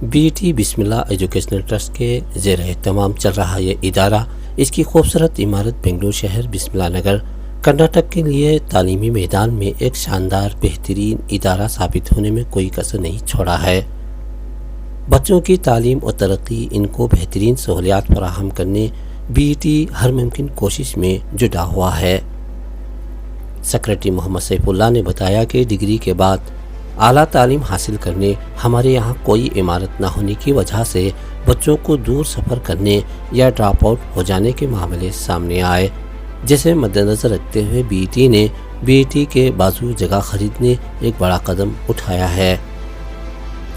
B T بسم اللہ educational trust کے زیر اہتمام چل رہا یہ ادارہ اس کی خوبصورت عمارت بنگلور شہر بسم اللہ نگر کرناٹک کے لیے تعلیمی میدان میں ایک شاندار بہترین ادارہ ثابت ہونے میں کوئی کسر نہیں چھوڑا ہے۔ بچوں کی تعلیم اور ترقی ان کو بہترین سہولیات فراہم کرنے بی ٹی ہر ممکن کوشش میں جٹا ہوا ہے۔ سیکریٹری محمد سیف اللہ نے بتایا کہ ڈگری کے بعد اعلیٰ تعلیم حاصل کرنے ہمارے یہاں کوئی عمارت نہ ہونے کی وجہ سے بچوں کو دور سفر کرنے یا ڈراپ آؤٹ ہو جانے کے معاملے سامنے آئے، جسے مد نظر رکھتے ہوئے بی ٹی نے بی ٹی کے بازو جگہ خریدنے ایک بڑا قدم اٹھایا ہے۔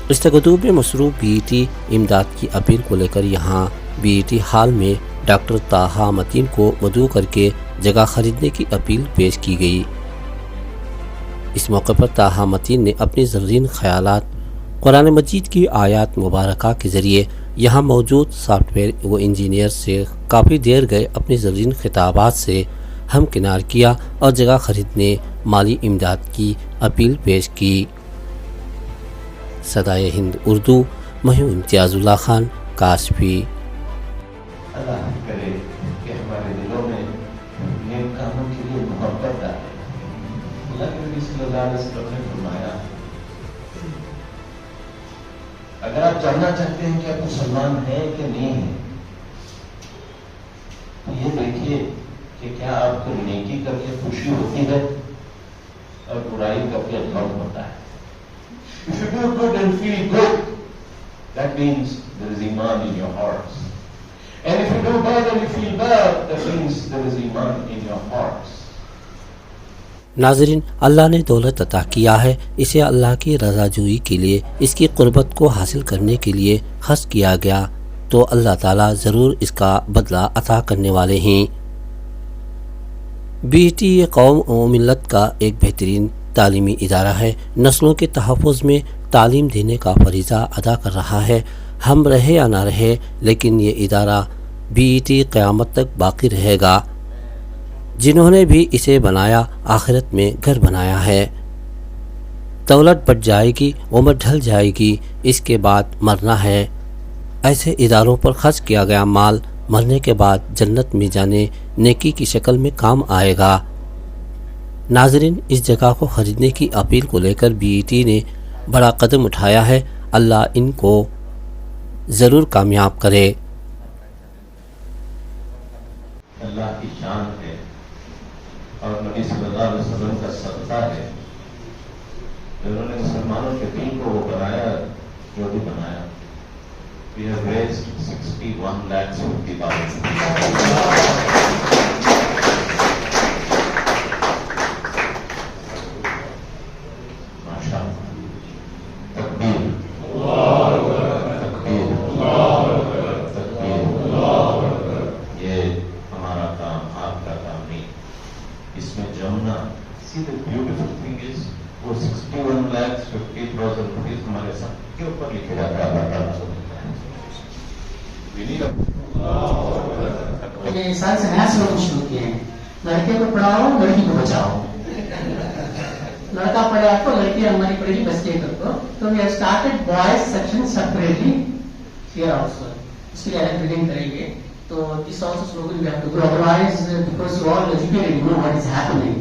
اس تقدم میں مصروف بی ٹی امداد کی اپیل کو لے کر یہاں بی ٹی ہال میں ڈاکٹر طاہا متین کو مدعو کر کے جگہ خریدنے کی اپیل پیش کی گئی۔ اس موقع پر طاہا متین نے اپنی زرین خیالات قرآن مجید کی آیات مبارکہ کے ذریعے یہاں موجود سافٹ ویئر و انجینئر سے کافی دیر گئے اپنی زرین خطابات سے ہمکنار کیا اور جگہ خریدنے مالی امداد کی اپیل پیش کی۔ صدائے ہند اردو مہم امتیاز اللہ خان کاشفی۔ اللہ کرے کہ ہمارے دلوں میں نیک کاموں کے لیے محبت آئے۔ اللہ کے نبی صلی اللہ علیہ وسلم نے فرمایا، اگر آپ جاننا چاہتے ہیں کہ آپ مسلمان ہیں کہ نہیں ہیں تو یہ دیکھیے کہ کیا آپ کو نیکی کر کے خوشی ہوتی ہے اور برائی کر کے غم ہوتا ہے۔ If you do good and feel good, that means there is iman in your hearts. And if you do bad and you feel bad, that means there is iman in your hearts. ناظرین، اللہ نے دولت عطا کیا ہے، اسے اللہ کی رضا جوئی کے لیے، اس کی قربت کو حاصل کرنے کے لیے خرچ کیا گیا تو اللہ تعالیٰ ضرور اس کا بدلہ عطا کرنے والے ہیں۔ بی ٹی قوم و ملت کا ایک بہترین تعلیمی ادارہ ہے، نسلوں کے تحفظ میں تعلیم دینے کا فریضہ ادا کر رہا ہے۔ ہم رہے یا نہ رہے لیکن یہ ادارہ بی ٹی قیامت تک باقی رہے گا۔ جنہوں نے بھی اسے بنایا آخرت میں گھر بنایا ہے۔ دولت بڑھ جائے گی، عمر ڈھل جائے گی، اس کے بعد مرنا ہے۔ ایسے اداروں پر خرچ کیا گیا مال مرنے کے بعد جنت میں جانے نیکی کی شکل میں کام آئے گا۔ ناظرین، اس جگہ کو خریدنے کی اپیل کو لے کر بی ٹی نے بڑا قدم اٹھایا ہے، اللہ ان کو ضرور کامیاب کرے۔ اللہ کی شان ہے اور نبی صلی اللہ علیہ وسلم کا صدقہ ہے جنہوں نے مسلمانوں کے دل کو وہ بنایا جو بھی بنایا۔ We have raised 61 lakhs of dollars. سال سے نیا سلوک شروع کیے ہیں، لڑکے کو پڑھاؤ لڑکی کو بچاؤ، لڑکا پڑھے آپ کو، لڑکی ہماری پڑھے گی بس یہ کر دو۔ تو we have started boys section separately here also, اس کے لیے الگ بلڈنگ کریں گے۔ تو this also slogan we have to do, otherwise because you all educated you know what is happening.